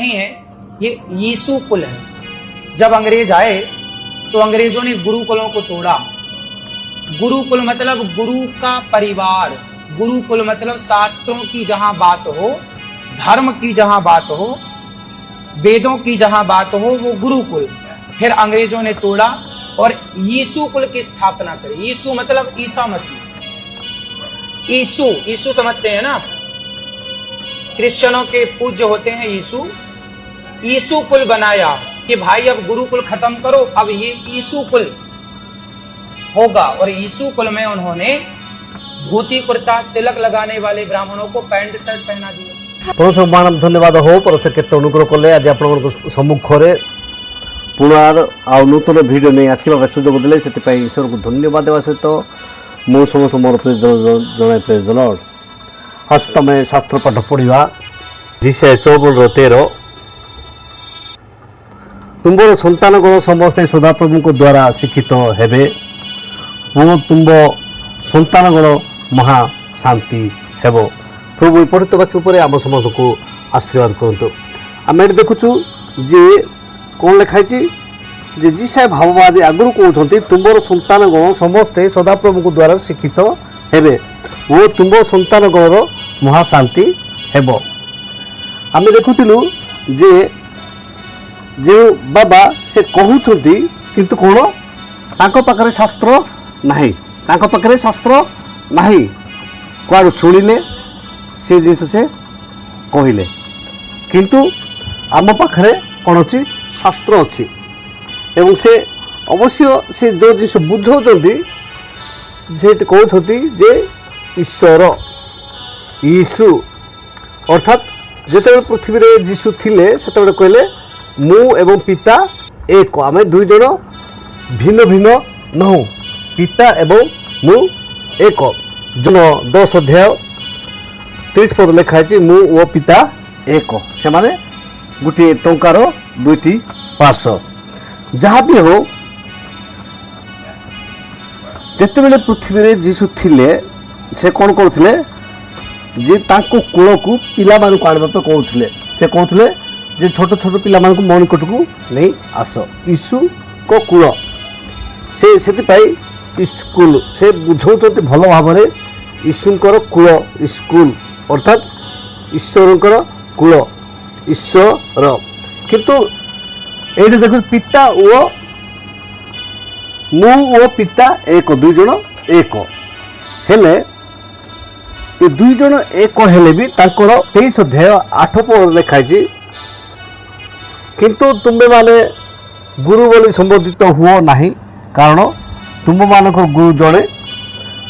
नहीं है, ये यीशु कुल है। जब अंग्रेज आए तो अंग्रेजों ने गुरुकुलों को तोड़ा। गुरुकुल मतलब गुरु का परिवार, गुरुकुल मतलब शास्त्रों की जहां बात हो, धर्म की जहां बात हो, वेदों की जहां बात हो, वो गुरुकुल फिर अंग्रेजों ने तोड़ा और यीशु कुल की स्थापना करी। यीशु मतलब ईसा मसीह। यीशु यीशु समझते हैं ना, क्रिश्चियनों के पूज्य होते हैं यीशु। यीशु कुल बनाया कि भाई अब गुरुकुल खत्म करो, अब ये यीशु कुल होगा। और यीशु कुल में उन्होंने धोती कुर्ता, तिलक लगाने वाले ब्राह्मणों को पैंट शर्ट पहना दिया। परमेश्वर मान धन्यवाद हो। परमेश्वर केते अनुग्रह कले आज आपण सम्मुख रे पुनर आ नूतन वीडियो नहीं आसवा सुजोग देले, से ईश्वर को धन्यवाद देवा सहित मु समस्त मोर प्रेज जन प्रेज द लॉर्ड। आज तुम शास्त्र पाठ पढ़ा जिसे 54:13 तुम्बर संतान गण समस्ते सदाप्रभु को द्वारा शिक्षित हेबे वो तुम संतान गण महा शांति हेब। प्रभु पठित वाक्य पर आम समस्त को आशीर्वाद करंतु। आम ये देखुचु जे कौन लिखाई जे जिसे भाववादी आगुरी कहते तुम्बर संतान गण समस्ते सदाप्रभु को द्वारा शिक्षित हेबे वो तुम संतान गणर महाशांति हेब। आम देखुलु जे जो बाबा से कहते किंतु कौन तांको पाखरे शास्त्र नहीं, तांको पाखरे शास्त्र नहीं, कुआड़ शुणिले से जिन से कहले, किंतु आम पाखरे कौन अच्छी शास्त्र अच्छी एवं से अवश्य से जो जिन बुझाऊँच से कहते जे ईश्वर यीशु अर्थात जिते पृथ्वी रे यीशु थिले से कहले मु एवं पिता एक, आमे दुई जन भिन्न भिन्न नहु, पिता एवं मु एक। जन 10 अध्याय 30 पद लिखाई मु ओ पिता एक, से माने गोटे टंकार दुईटी पार्श्व। जहाँ भी हो जिते बेले पृथ्वी रे यीशु थिले से कौन करथिले जे तांको कूल को पिला मानू आने कहते, से कहते जे छोट छोट पिला मानू मो निकट को नहीं आस। यीशु को कूल से स्कूल से बुझाऊँ भल भाव में यीशुंकर कूल स्कूल अर्थात ईश्वरंकर कूल ईश्वर। किंतु ये देखो पिता ओ मु ओ पिता एक, दुई जन एक हेले ये दुई जन एक हेले भी तांकर 23 अध्याय 8 पद लिखाई किंतु तुम्बे माने गुरु बोली संबोधित हुओ नहीं, कारण तुम मानकर गुरु जड़े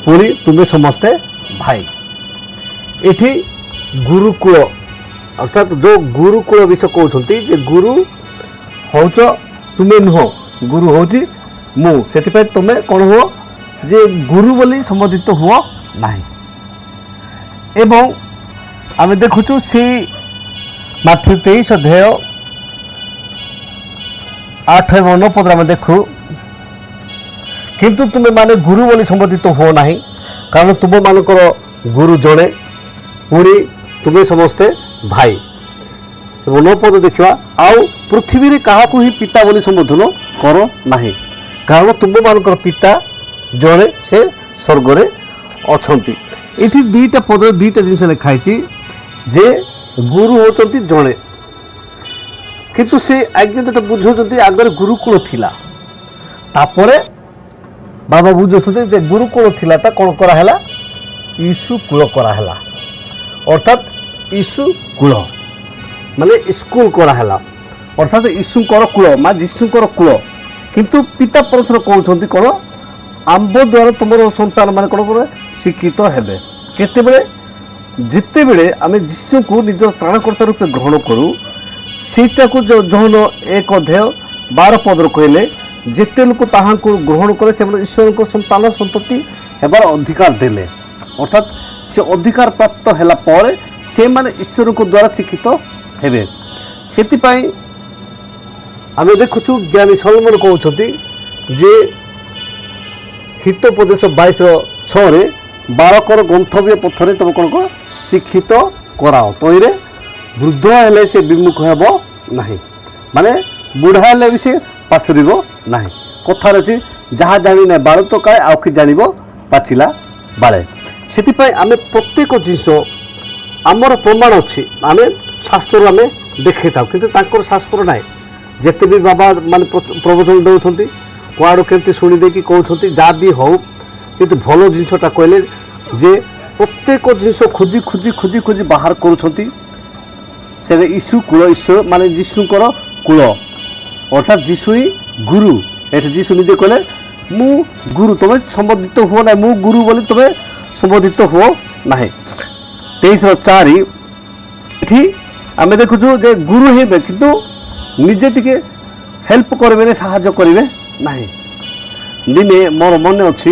पुणी तुम्हें समस्ते भाई। इठी गुरुकुल अर्थात जो गुरुकुल विषय कहते जे गुरु हौच तुम्हें नुह, गुरु हूँ मु, से तुम्हें कौन हो जे गुरु बोली संबोधित हुओ नहीं। एवं आम देखुचु सी माथ्यू 23 अध्याय 8 एवं 9 पद देखु किंतु तुम्हें माने गुरु बोली संबोधित हो नहीं, कारण तुम मानकर गुरु जड़े पुणी तुम्हें समस्ते भाई। एवं 9 पद देखा आउ पृथ्वी रे कहा ही पिता बोली संबोधन कर नहीं, कारण तुम मानकर पिता जड़े से स्वर्ग रे अछंती। ये दुईटा पद दुईटा जिन लिखाई जे गुरु होती जड़े, किंतु से आगे जो बुझाऊँ आगे गुरुकुल थिला तापरे बाबा बुझे गुरुकुल थिलाटा कौन कराला यीशु कूल कराला अर्थात यीशु कूल माने स्कूल कराला अर्थात यीशुकर कूल माँ यीशुकर कूल। किंतु पिता परमेश्वर कहते कौन आंब द्वारा तुम संतान मान कौन कर शिक्षित हेबे केतेबेले जितेबेले आम यीशु को निजर त्राणकर्ता रूपे ग्रहण करूँ सीटा को जो जौन 1 अध्याय 12 पद कहले जिते लोक ताहा ग्रहण करे से ईश्वर को संतान संतति हेबार अधिकार देले अर्थात से अधिकार प्राप्त हैला पर से माने ईश्वर को द्वारा शिक्षित हेबे। सेतिपाई आमे देखुछु ज्ञानी सलोमन कहउछथि जे हितोपदेश 22:6 रे बालकर गंतव्य पथरे तुम कौन कर शिक्षित कराओ तईरे ବୃଦ୍ଧ ହେଲେ ସେ ବିମୁଖ ହେବ ନାହିଁ, ମାନେ ବୁଢ଼ା ହେଲେ ବି ସେ ପାଶୁରିବ ନାହିଁ। କଥାରେ ଅଛି ଯାହା ଜାଣିନାହିଁ ବାଳ ତ କାଏ ଆଉ କି ଜାଣିବ ପାଚିଲା ବାଳେ। ସେଥିପାଇଁ ଆମେ ପ୍ରତ୍ୟେକ ଜିନିଷ ଆମର ପ୍ରମାଣ ଅଛି, ଆମେ ଶାସ୍ତ୍ରରୁ ଆମେ ଦେଖେଇଥାଉ, କିନ୍ତୁ ତାଙ୍କର ଶାସ୍ତ୍ର ନାହିଁ। ଯେତେ ବି ବାବା ମାନେ ପ୍ରବଚନ ଦେଉଛନ୍ତି କୁଆଡ଼ୁ କେମିତି ଶୁଣି ଦେଇକି କହୁଛନ୍ତି ଯାହା ବି ହଉ, କିନ୍ତୁ ଭଲ ଜିନିଷଟା କହିଲେ ଯେ ପ୍ରତ୍ୟେକ ଜିନିଷ ଖୋଜି ଖୋଜି ଖୋଜି ଖୋଜି ବାହାର କରୁଛନ୍ତି। ସେଟା ଯୀଶୁ କୂଳ, ଈଶ୍ୱର ମାନେ ଯୀଶୁଙ୍କର କୂଳ, ଅର୍ଥାତ୍ ଯୀଶୁ ହିଁ ଗୁରୁ। ଏଠି ଯୀଶୁ ନିଜେ କହିଲେ ମୁଁ ଗୁରୁ, ତୁମେ ସମ୍ବୋଧିତ ହୁଅ ନାହିଁ, ମୁଁ ଗୁରୁ ବୋଲି ତୁମେ ସମ୍ବୋଧିତ ହୁଅ ନାହିଁ। 23:4 ଏଠି ଆମେ ଦେଖୁଛୁ ଯେ ଗୁରୁ ହେବେ କିନ୍ତୁ ନିଜେ ଟିକେ ହେଲ୍ପ କରିବେନି, ସାହାଯ୍ୟ କରିବେ ନାହିଁ। ଦିନେ ମୋର ମନେ ଅଛି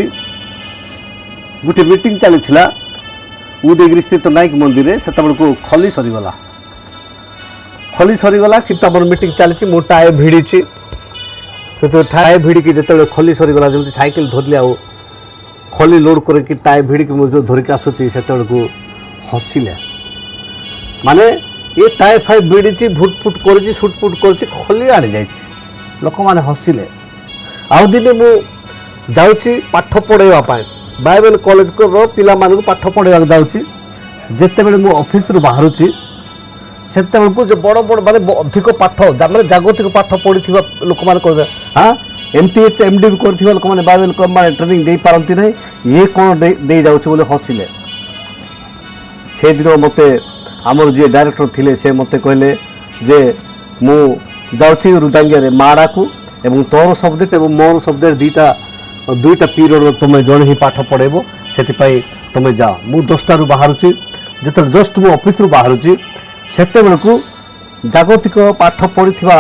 ଗୋଟେ ମିଟିଂ ଚାଲିଥିଲା ଉଦୟଗିରି ସ୍ଥିତ ନାୟକ ମନ୍ଦିରରେ। ସେତେବେଳକୁ ଖଲି ସରିଗଲା କିନ୍ତୁ ଆମର ମିଟିଂ ଚାଲିଛି, ମୁଁ ଟାଏ ଭିଡ଼ିଛି। କିନ୍ତୁ ଟାଏ ଭିଡ଼ିକି ଯେତେବେଳେ ଖଲି ସରିଗଲା, ଯେମିତି ସାଇକେଲ ଧରିଲି ଆଉ ଖଲି ଲୋଡ଼ କରିକି ଟାଏ ଭିଡ଼ିକି ମୁଁ ଯେଉଁ ଧରିକି ଆସୁଛି, ସେତେବେଳକୁ ହସିଲେ। ମାନେ ଏ ଟାଏ ଫାଏ ଭିଡ଼ିଛି, ଭୁଟଫୁଟ କରିଛି, ସୁଟଫୁଟ କରିଛି, ଖଲି ଆଣିଯାଇଛି, ଲୋକମାନେ ହସିଲେ। ଆଉ ଦିନେ ମୁଁ ଯାଉଛି ପାଠ ପଢ଼ାଇବା ପାଇଁ, ବାଇବେଲ କଲେଜର ପିଲାମାନଙ୍କୁ ପାଠ ପଢ଼ାଇବାକୁ ଯାଉଛି। ଯେତେବେଳେ ମୁଁ ଅଫିସରୁ ବାହାରୁଛି ସେତେବେଳକୁ ଯେ ବଡ଼ ବଡ଼ ମାନେ ଅଧିକ ପାଠ ମାନେ ଜାଗତିକ ପାଠ ପଢ଼ିଥିବା ଲୋକମାନେ କହିଲେ MTH MD ବି କରିଥିବା ଲୋକମାନେ ବାଇବେଲ ମାନେ ଟ୍ରେନିଂ ଦେଇପାରନ୍ତି ନାହିଁ, ଇଏ କ'ଣ ଦେଇଯାଉଛି ବୋଲି ହସିଲେ। ସେଦିନ ମୋତେ ଆମର ଯିଏ ଡାଇରେକ୍ଟର ଥିଲେ ସେ ମୋତେ କହିଲେ ଯେ ମୁଁ ଯାଉଛି ରୁଦାଙ୍ଗିଆରେ ମାଡ଼ାକୁ, ଏବଂ ତୋର ସବଜେକ୍ଟ ଏବଂ ମୋର ସବଜେକ୍ଟ ଦୁଇଟା ପିରିୟଡ଼ ତୁମେ ଜଣେ ହିଁ ପାଠ ପଢ଼ାଇବ, ସେଥିପାଇଁ ତୁମେ ଯାଅ। ମୁଁ 10ଟାରୁ ବାହାରୁଛି। ଯେତେବେଳେ ଜଷ୍ଟ ମୁଁ ଅଫିସରୁ ବାହାରୁଛି ସେତେବେଳକୁ ଜାଗତିକ ପାଠ ପଢ଼ିଥିବା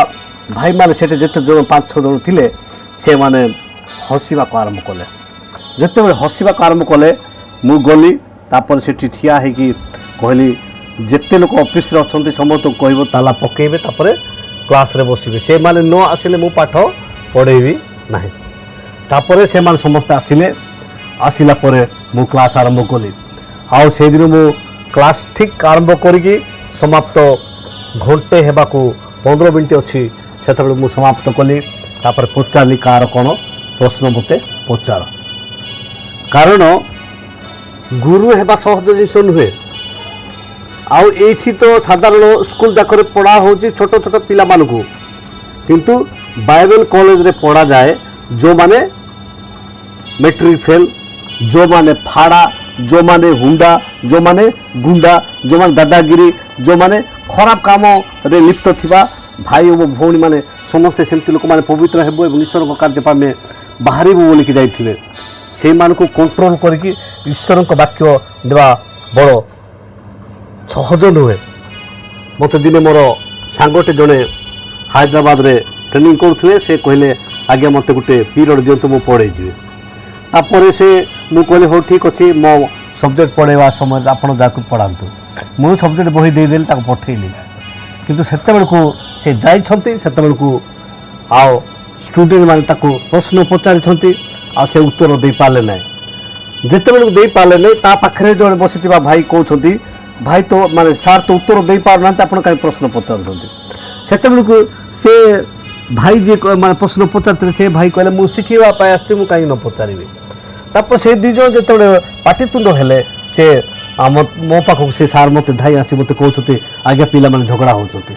ଭାଇମାନେ ସେଠି ଯେତେ ଜଣ 5-6 ଜଣ ଥିଲେ, ସେମାନେ ହସିବାକୁ ଆରମ୍ଭ କଲେ। ଯେତେବେଳେ ହସିବାକୁ ଆରମ୍ଭ କଲେ ମୁଁ ଗଲି, ତାପରେ ସେଠି ଠିଆ ହେଇକି କହିଲି ଯେତେ ଲୋକ ଅଫିସରେ ଅଛନ୍ତି ସମସ୍ତଙ୍କୁ କହିବ ତାଲା ପକାଇବେ, ତାପରେ କ୍ଲାସ୍ରେ ବସିବେ। ସେମାନେ ନ ଆସିଲେ ମୁଁ ପାଠ ପଢ଼େଇବି ନାହିଁ। ତାପରେ ସେମାନେ ସମସ୍ତେ ଆସିଲା ପରେ ମୁଁ କ୍ଲାସ୍ ଆରମ୍ଭ କଲି। ଆଉ ସେଇଦିନ ମୁଁ କ୍ଲାସ୍ ଠିକ୍ ଆରମ୍ଭ କରିକି ସମାପ୍ତ ଘଣ୍ଟେ ହେବାକୁ 15 ମିନିଟ୍ ଅଛି, ସେତେବେଳେ ମୁଁ ସମାପ୍ତ କଲି। ତାପରେ ପଚାରିଲି କାହାର କ'ଣ ପ୍ରଶ୍ନ ମୋତେ ପଚାର। କାରଣ ଗୁରୁ ହେବା ସହଜ ଜିନିଷ ନୁହେଁ। ଆଉ ଏଇଠି ତ ସାଧାରଣ ସ୍କୁଲ ଯାକରେ ପଢ଼ା ହେଉଛି ଛୋଟ ଛୋଟ ପିଲାମାନଙ୍କୁ, କିନ୍ତୁ ବାଇବେଲ କଲେଜରେ ପଢ଼ାଯାଏ ଯେଉଁମାନେ ମେଟ୍ରିକ୍ ଫେଲ୍, ଯେଉଁମାନେ ଫାଡ଼ା, ଯେଉଁମାନେ ହୁଣ୍ଡା, ଯେଉଁମାନେ ଗୁଣ୍ଡା, ଯେଉଁମାନେ ଦାଦାଗିରି, ଯେଉଁମାନେ ଖରାପ କାମରେ ଲିପ୍ତ ଥିବା ଭାଇ ଓ ଭଉଣୀମାନେ ସମସ୍ତେ ସେମିତି ଲୋକମାନେ ପବିତ୍ର ହେବୁ ଏବଂ ଈଶ୍ୱରଙ୍କ କାର୍ଯ୍ୟ ପାଇଁ ଆମେ ବାହାରିବୁ ବୋଲିକି ଯାଇଥିବେ। ସେଇମାନଙ୍କୁ କଣ୍ଟ୍ରୋଲ୍ କରିକି ଈଶ୍ୱରଙ୍କ ବାକ୍ୟ ଦେବା ବଡ଼ ସହଜ ନୁହେଁ। ମୋତେ ଦିନେ ମୋର ସାଙ୍ଗଟେ ଜଣେ ହାଇଦ୍ରାବାଦରେ ଟ୍ରେନିଂ କରୁଥିଲେ, ସେ କହିଲେ ଆଜ୍ଞା ମୋତେ ଗୋଟେ ପିରିୟଡ଼ ଦିଅନ୍ତୁ, ମୁଁ ପଢ଼େଇଯିବି। ତାପରେ ମୁଁ କହିଲି ହଉ ଠିକ୍ ଅଛି, ମୋ ସବଜେକ୍ଟ ପଢ଼ାଇବା ସମୟରେ ଆପଣ ଯାହାକୁ ପଢ଼ାନ୍ତୁ। ମୁଁ ସବଜେକ୍ଟ ବହି ଦେଇଦେଲି, ତାକୁ ପଠାଇଲି। କିନ୍ତୁ ସେତେବେଳକୁ ସେ ଯାଇଛନ୍ତି, ସେତେବେଳକୁ ଆଉ ଷ୍ଟୁଡେଣ୍ଟମାନେ ତାକୁ ପ୍ରଶ୍ନ ପଚାରିଛନ୍ତି, ଆଉ ସେ ଉତ୍ତର ଦେଇପାରିଲେ ନାହିଁ। ଯେତେବେଳକୁ ଦେଇପାରିଲେ ନାହିଁ, ତା ପାଖରେ ଜଣେ ବସିଥିବା ଭାଇ କହୁଛନ୍ତି ଭାଇ ତ ମାନେ ସାର୍ ତ ଉତ୍ତର ଦେଇପାରୁନାହାନ୍ତି, ଆପଣ କାହିଁ ପ୍ରଶ୍ନ ପଚାରୁଛନ୍ତି। ସେତେବେଳକୁ ସେ ଭାଇ ଯିଏ ମାନେ ପ୍ରଶ୍ନ ପଚାରିଥିଲେ, ସେ ଭାଇ କହିଲେ ମୁଁ ଶିଖିବା ପାଇଁ ଆସିଛି, ମୁଁ କାହିଁକି ନ ପଚାରିବି। ତାପରେ ସେ ଦୁଇ ଜଣ ଯେତେବେଳେ ପାଟିତୁଣ୍ଡ ହେଲେ, ସେ ମୋ ପାଖକୁ ସେ ସାର୍ ମୋତେ ଧାଇ ଆସି ମୋତେ କହୁଛନ୍ତି ଆଜ୍ଞା ପିଲାମାନେ ଝଗଡ଼ା ହେଉଛନ୍ତି।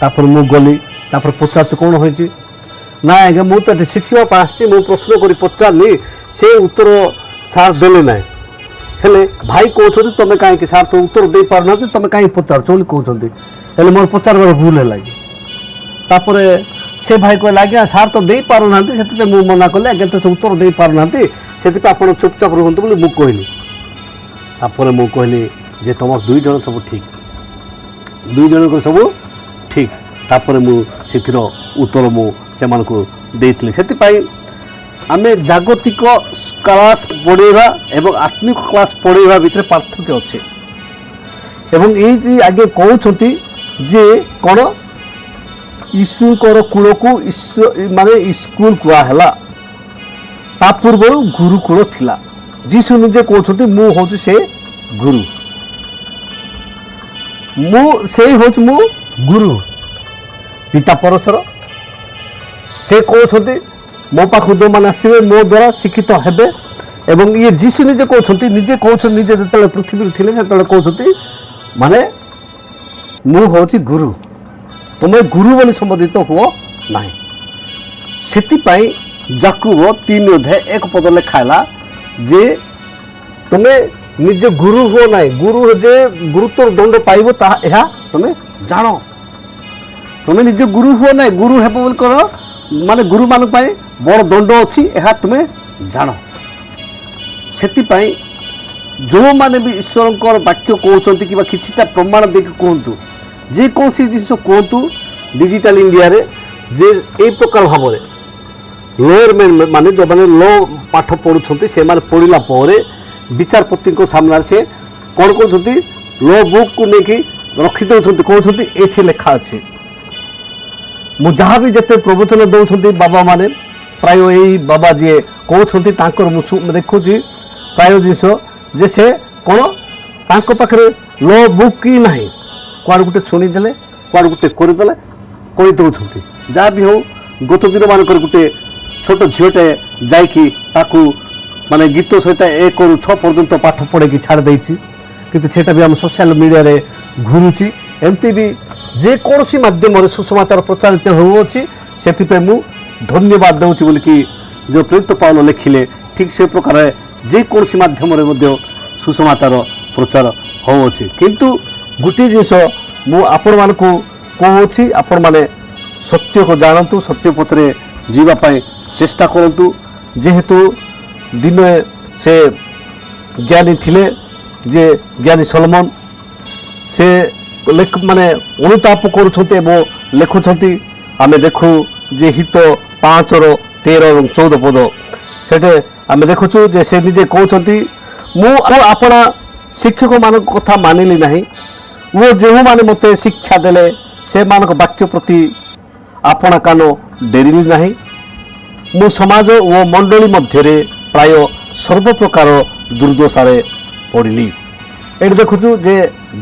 ତାପରେ ମୁଁ ଗଲି, ତାପରେ ପଚାରୁଛି କ'ଣ ହୋଇଛି। ନା ଆଜ୍ଞା ମୁଁ ତ ଏଠି ଶିଖିବା ପାଇଁ ଆସିଛି, ମୁଁ ପ୍ରଶ୍ନ କରି ପଚାରିଲି, ସେ ଉତ୍ତର ସାର୍ ଦେଲେ ନାହିଁ। ହେଲେ ଭାଇ କହୁଛନ୍ତି ତୁମେ କାହିଁକି ସାର୍ ତ ଉତ୍ତର ଦେଇପାରୁନାହାନ୍ତି, ତୁମେ କାହିଁକି ପଚାରୁଛ ବୋଲି କହୁଛନ୍ତି। ହେଲେ ମୋର ପଚାରିବାର ଭୁଲ ହେଲା କି। ତାପରେ ସେ ଭାଇ କହିଲେ ଆଜ୍ଞା ସାର୍ ତ ଦେଇପାରୁନାହାନ୍ତି, ସେଥିପାଇଁ ମୁଁ ମନା କଲି, ଆଜ୍ଞା ତ ସେ ଉତ୍ତର ଦେଇପାରୁନାହାନ୍ତି, ସେଥିପାଇଁ ଆପଣ ଚୁପଚାପ ରୁହନ୍ତୁ ବୋଲି ମୁଁ କହିଲି। ତାପରେ ମୁଁ କହିଲି ଯେ ତୁମର ଦୁଇ ଜଣ ସବୁ ଠିକ୍, ଦୁଇ ଜଣଙ୍କର ସବୁ ଠିକ୍। ତାପରେ ମୁଁ ସେଥିର ଉତ୍ତର ମୁଁ ସେମାନଙ୍କୁ ଦେଇଥିଲି। ସେଥିପାଇଁ ଆମେ ଜାଗତିକ କ୍ଲାସ୍ ପଢ଼ାଇବା ଏବଂ ଆତ୍ମିକ କ୍ଲାସ୍ ପଢ଼ାଇବା ଭିତରେ ପାର୍ଥକ୍ୟ ଅଛି। ଏବଂ ଏଇଠି ଆଜ୍ଞା କହୁଛନ୍ତି ଯେ କ'ଣ ଯୀଶୁଙ୍କର କୂଳକୁ ମାନେ ସ୍କୁଲ କୁହାହେଲା, ତା ପୂର୍ବରୁ ଗୁରୁକୂଳ ଥିଲା। ଯୀଶୁ ନିଜେ କହୁଛନ୍ତି ମୁଁ ହେଉଛି ସେ ଗୁରୁ। ସେଇ ହେଉଛି ମୁଁ ଗୁରୁ ପିତା ପରଶର। ସେ କହୁଛନ୍ତି ମୋ ପାଖକୁ ଯେଉଁମାନେ ଆସିବେ ମୋ ଦ୍ୱାରା ଶିକ୍ଷିତ ହେବେ। ଏବଂ ଇଏ ଯୀଶୁ ନିଜେ କହୁଛନ୍ତି ନିଜେ ଯେତେବେଳେ ପୃଥିବୀରେ ଥିଲେ ସେତେବେଳେ କହୁଛନ୍ତି ମାନେ ମୁଁ ହେଉଛି ଗୁରୁ, ତୁମେ ଗୁରୁ ବୋଲି ସମ୍ବୋଧିତ ହୁଅ ନାହିଁ। ସେଥିପାଇଁ ଯାକୁବ 3:1 ଲେଖା ହେଲା ଯେ ତୁମେ ନିଜ ଗୁରୁ ହୁଅ ନାହିଁ, ଗୁରୁ ଯେ ଗୁରୁତ୍ୱର ଦଣ୍ଡ ପାଇବ ତାହା ଏହା ତୁମେ ଜାଣ। ତୁମେ ନିଜ ଗୁରୁ ହୁଅ ନାହିଁ, ଗୁରୁ ହେବ ବୋଲି କଣ ମାନେ ଗୁରୁମାନଙ୍କ ପାଇଁ ବଡ଼ ଦଣ୍ଡ ଅଛି ଏହା ତୁମେ ଜାଣ। ସେଥିପାଇଁ ଯେଉଁମାନେ ବି ଈଶ୍ୱରଙ୍କର ବାକ୍ୟ କହୁଛନ୍ତି କିମ୍ବା କିଛିଟା ପ୍ରମାଣ ଦେଇକି କୁହନ୍ତୁ, ଯେକୌଣସି ଜିନିଷ କୁହନ୍ତୁ ଡିଜିଟାଲ ଇଣ୍ଡିଆରେ ଯେ ଏଇ ପ୍ରକାର ଭାବରେ ଲୋୟର ମାନେ ଯେଉଁମାନେ ଲୋ ପାଠ ପଢ଼ୁଛନ୍ତି ସେମାନେ ପଢ଼ିଲା ପରେ ବିଚାରପତିଙ୍କ ସାମ୍ନାରେ ସେ କ'ଣ କରୁଛନ୍ତି ଲୋ ବୁକ୍କୁ ନେଇକି ରଖିଦେଉଛନ୍ତି, କହୁଛନ୍ତି ଏଇଠି ଲେଖା ଅଛି। ମୁଁ ଯାହା ବି ଯେତେ ପ୍ରବଚନ ଦେଉଛନ୍ତି ବାବାମାନେ ପ୍ରାୟ ଏଇ ବାବା ଯିଏ କହୁଛନ୍ତି ତାଙ୍କର ମୁଁ ଦେଖୁଛି ପ୍ରାୟ ଜିନିଷ ଯେ ସେ କ'ଣ ତାଙ୍କ ପାଖରେ ଲୋ ବୁକ୍ କି ନାହିଁ, କୁଆଡ଼େ ଗୋଟେ ଶୁଣିଦେଲେ କୁଆଡ଼େ ଗୋଟେ କରିଦେଲେ କହିଦେଉଛନ୍ତି। ଯାହା ବି ହେଉ ଗତ ଦିନମାନଙ୍କରେ ଗୋଟେ ଛୋଟ ଝିଅଟେ ଯାଇକି ତାକୁ ମାନେ ଗୀତ ସହିତ 1ରୁ 6 ପର୍ଯ୍ୟନ୍ତ ପାଠ ପଢ଼େଇକି ଛାଡ଼ି ଦେଇଛି, କିନ୍ତୁ ସେଇଟା ବି ଆମ ସୋସିଆଲ ମିଡ଼ିଆରେ ଘୁରୁଛି। ଏମିତି ବି ଯେକୌଣସି ମାଧ୍ୟମରେ ସୁସମାଚାର ପ୍ରଚାରିତ ହେଉଅଛି, ସେଥିପାଇଁ ମୁଁ ଧନ୍ୟବାଦ ଦେଉଛି ବୋଲିକି ଯେଉଁ ପ୍ରେରିତ ପାଉଲ ଲେଖିଲେ ଠିକ୍ ସେ ପ୍ରକାର ଯେକୌଣସି ମାଧ୍ୟମରେ ମଧ୍ୟ ସୁସମାଚାର ପ୍ରଚାର ହେଉଅଛି। କିନ୍ତୁ ଗୋଟିଏ ଜିନିଷ ମୁଁ ଆପଣମାନଙ୍କୁ କହୁଅଛି, ଆପଣମାନେ ସତ୍ୟକୁ ଜାଣନ୍ତୁ, ସତ୍ୟ ପଥରେ ଯିବା ପାଇଁ ଚେଷ୍ଟା କରନ୍ତୁ। ଯେହେତୁ ଦିନେ ସେ ଜ୍ଞାନୀ ଥିଲେ ଯେ ଜ୍ଞାନୀ ସଲମନ, ସେ ମାନେ ଅନୁତାପ କରୁଛନ୍ତି ଏବଂ ଲେଖୁଛନ୍ତି। ଆମେ ଦେଖୁ ଯେ ହିତ 5:13 ଏବଂ 14 ପଦ ସେଠି ଆମେ ଦେଖୁଛୁ ଯେ ସେ ନିଜେ କହୁଛନ୍ତି ମୁଁ ଆପଣା ଶିକ୍ଷକମାନଙ୍କ କଥା ମାନିଲି ନାହିଁ ଓ ଯେଉଁମାନେ ମୋତେ ଶିକ୍ଷା ଦେଲେ ସେମାନଙ୍କ ବାକ୍ୟ ପ୍ରତି ଆପଣା କାନ ଡେରିଲି ନାହିଁ। ମୁଁ ସମାଜ ଓ ମଣ୍ଡଳୀ ମଧ୍ୟରେ ପ୍ରାୟ ସର୍ବପ୍ରକାର ଦୁର୍ଦ୍ଦଶାରେ ପଡ଼ିଲି। ଏଠି ଦେଖୁଛୁ ଯେ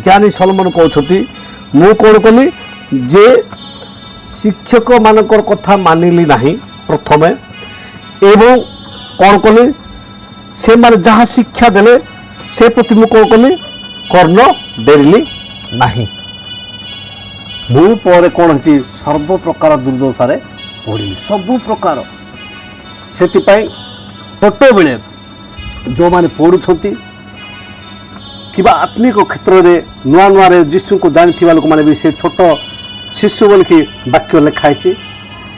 ଜ୍ଞାନୀ ସଲମନ କହୁଛନ୍ତି ମୁଁ କ'ଣ କଲି ଯେ ଶିକ୍ଷକମାନଙ୍କର କଥା ମାନିଲି ନାହିଁ ପ୍ରଥମେ, ଏବଂ କ'ଣ କଲି ସେମାନେ ଯାହା ଶିକ୍ଷା ଦେଲେ ସେ ପ୍ରତି ମୁଁ କ'ଣ କଲି କର୍ଣ୍ଣ ଡେରିଲି ନାହିଁ। ମୁଁ ପରେ କ'ଣ ହେଇଛି ସର୍ବପ୍ରକାର ଦୁର୍ଦ୍ଦଶାରେ ପଡ଼ିଲି, ସବୁ ପ୍ରକାର। ସେଥିପାଇଁ ଛୋଟବେଳେ ଯେଉଁମାନେ ପଢ଼ୁଛନ୍ତି କିମ୍ବା ଆତ୍ମିକ କ୍ଷେତ୍ରରେ ନୂଆ ନୂଆରେ ଯୀଶୁଙ୍କୁ ଜାଣିଥିବା ଲୋକମାନେ ବି ସେ ଛୋଟ ଶିଶୁ ବୋଲିକି ବାକ୍ୟ ଲେଖା ହେଇଛି,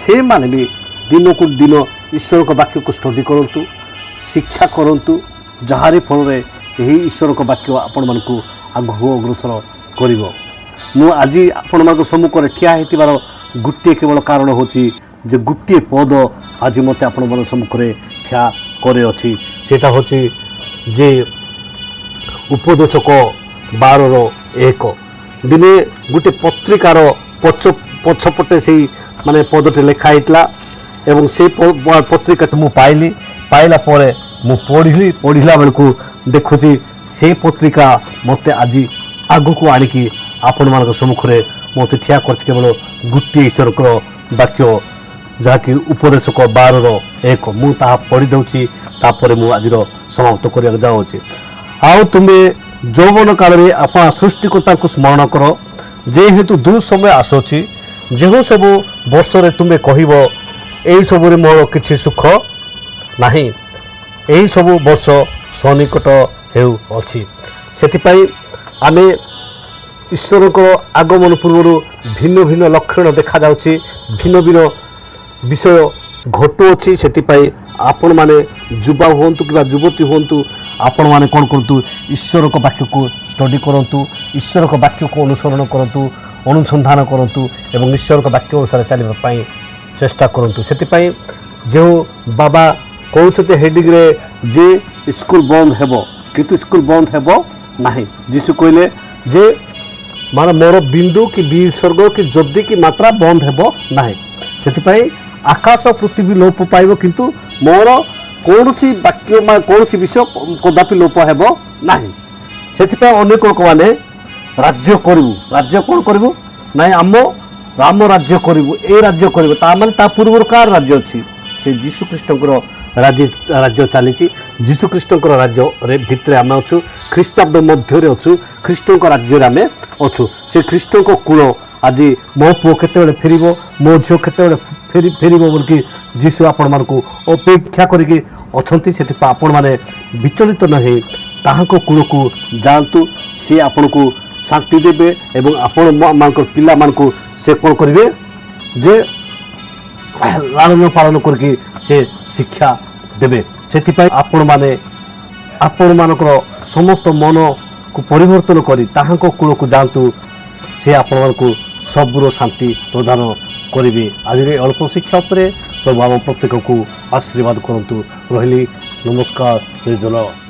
ସେମାନେ ବି ଦିନକୁ ଦିନ ଈଶ୍ୱରଙ୍କ ବାକ୍ୟକୁ ଷ୍ଟଡି କରନ୍ତୁ, ଶିକ୍ଷା କରନ୍ତୁ, ଯାହାରି ଫଳରେ ଏହି ଈଶ୍ୱରଙ୍କ ବାକ୍ୟ ଆପଣମାନଙ୍କୁ ଆଗକୁ ଅଗ୍ରସର କରିବ। ମୁଁ ଆଜି ଆପଣମାନଙ୍କ ସମ୍ମୁଖରେ ଠିଆ ହୋଇଥିବାର ଗୋଟିଏ କେବଳ କାରଣ ହେଉଛି ଯେ ଗୋଟିଏ ପଦ ଆଜି ମୋତେ ଆପଣମାନଙ୍କ ସମ୍ମୁଖରେ ଠିଆ କରିଅଛି, ସେଇଟା ହେଉଛି ଯେ ଉପଦେଶକ 12:1। ଦିନେ ଗୋଟେ ପତ୍ରିକାର ପଛପଟେ ସେଇ ମାନେ ପଦଟି ଲେଖା ହେଇଥିଲା ଏବଂ ସେଇ ପତ୍ରିକାଟି ମୁଁ ପାଇଲା ପରେ ମୁଁ ପଢ଼ିଲା ବେଳକୁ ଦେଖୁଛି ସେ ପତ୍ରିକା ମୋତେ ଆଜି ଆଗକୁ ଆଣିକି ଆପଣମାନଙ୍କ ସମ୍ମୁଖରେ ମୋତେ ଠିଆ କରିଛି କେବଳ ଗୋଟିଏ ଈଶ୍ୱରଙ୍କର ବାକ୍ୟ, ଯାହାକି ଉପଦେଶକ 12:1। ମୁଁ ତାହା ପଢ଼ି ଦେଉଛି, ତାପରେ ମୁଁ ଆଜିର ସମାପ୍ତ କରିବାକୁ ଯାଉଛି। ଆଉ ତୁମେ ଯୌବନ କାଳରେ ଆପଣ ସୃଷ୍ଟିକର୍ତ୍ତାଙ୍କୁ ସ୍ମରଣ କର, ଯେହେତୁ ଦୁଃସମୟ ଆସୁଅଛି, ଯେଉଁ ସବୁ ବର୍ଷରେ ତୁମେ କହିବ ଏହିସବୁରେ ମୋର କିଛି ସୁଖ ନାହିଁ, ଏହିସବୁ ବର୍ଷ ସନ୍ନିକଟ ହେଉଅଛି। ସେଥିପାଇଁ ଆମେ ଈଶ୍ୱରଙ୍କର ଆଗମନ ପୂର୍ବରୁ ଭିନ୍ନ ଭିନ୍ନ ଲକ୍ଷଣ ଦେଖାଯାଉଛି, ଭିନ୍ନ ଭିନ୍ନ ବିଷୟ ଘଟୁଅଛି। ସେଥିପାଇଁ ଆପଣମାନେ ଯୁବା ହୁଅନ୍ତୁ କିମ୍ବା ଯୁବତୀ ହୁଅନ୍ତୁ, ଆପଣମାନେ କ'ଣ କରନ୍ତୁ ଈଶ୍ୱରଙ୍କ ବାକ୍ୟକୁ ଷ୍ଟଡି କରନ୍ତୁ, ଈଶ୍ୱରଙ୍କ ବାକ୍ୟକୁ ଅନୁସରଣ କରନ୍ତୁ, ଅନୁସନ୍ଧାନ କରନ୍ତୁ ଏବଂ ଈଶ୍ୱରଙ୍କ ବାକ୍ୟ ଅନୁସାରେ ଚାଲିବା ପାଇଁ ଚେଷ୍ଟା କରନ୍ତୁ। ସେଥିପାଇଁ ଯେଉଁ ବାବା କହୁଛନ୍ତି ହେଡ଼ିଂରେ ଯେ ସ୍କୁଲ ବନ୍ଦ ହେବ, କିନ୍ତୁ ସ୍କୁଲ ବନ୍ଦ ହେବ ନାହିଁ। ଯୀଶୁ କହିଲେ ଯେ ମାନେ ମୋର ବିନ୍ଦୁ କି ବିସର୍ଗ କି ଯଦି କି ମାତ୍ରା ବନ୍ଦ ହେବ ନାହିଁ। ସେଥିପାଇଁ ଆକାଶ ପୃଥିବୀ ଲୋପ ପାଇବ କିନ୍ତୁ ମୋର କୌଣସି ବାକ୍ୟ କୌଣସି ବିଷୟ କଦାପି ଲୋପ ହେବ ନାହିଁ। ସେଥିପାଇଁ ଅନେକ ଲୋକମାନେ ରାଜ୍ୟ କରିବୁ। ରାଜ୍ୟ କ'ଣ କରିବୁ? ନାଇଁ ଆମ ରାମ ରାଜ୍ୟ କରିବୁ, ଏ ରାଜ୍ୟ କରିବୁ। ତା ମାନେ ତା ପୂର୍ବରୁ କାହାର ରାଜ୍ୟ ଅଛି? ସେ ଯୀଶୁଖ୍ରୀଷ୍ଟଙ୍କର ରାଜ୍ୟ ଚାଲିଛି। ଯୀଶୁଖ୍ରୀଷ୍ଟଙ୍କର ରାଜ୍ୟରେ ଭିତରେ ଆମେ ଅଛୁ, ଖ୍ରୀଷ୍ଟାବ୍ଦ ମଧ୍ୟରେ ଅଛୁ, ଖ୍ରୀଷ୍ଟଙ୍କ ରାଜ୍ୟରେ ଆମେ ଅଛୁ। ସେ ଖ୍ରୀଷ୍ଟଙ୍କ କୂଳ ଆଜି ମୋ ପୁଅ କେତେବେଳେ ଫେରିବ, ମୋ ଝିଅ କେତେବେଳେ ଫେରିବ ବୋଲିକି ଯୀଶୁ ଆପଣମାନଙ୍କୁ ଅପେକ୍ଷା କରିକି ଅଛନ୍ତି। ସେଥିପାଇଁ ଆପଣମାନେ ବିଚଳିତ ନ ହେଇ ତାହାଙ୍କ କୂଳକୁ ଯାଆନ୍ତୁ। ସିଏ ଆପଣଙ୍କୁ ଶାନ୍ତି ଦେବେ ଏବଂ ଆପଣମାନଙ୍କର ପିଲାମାନଙ୍କୁ ସେ କ'ଣ କରିବେ? ଯେ ଲାଳନ ପାଳନ କରିକି ସେ ଶିକ୍ଷା ଦେବେ। ସେଥିପାଇଁ ଆପଣମାନଙ୍କର ସମସ୍ତ ମନକୁ ପରିବର୍ତ୍ତନ କରି ତାହାଙ୍କ କୂଳକୁ ଯାଆନ୍ତୁ। ସେ ଆପଣମାନଙ୍କୁ ସବୁର ଶାନ୍ତି ପ୍ରଦାନ କରିବେ। ଆଜିର ଅଳ୍ପ ଶିକ୍ଷା ଉପରେ ପ୍ରଭୁ ଆମ ପ୍ରତ୍ୟେକଙ୍କୁ ଆଶୀର୍ବାଦ କରନ୍ତୁ। ରହିଲି, ନମସ୍କାର, ଜୟ ଜଗନ୍ନାଥ।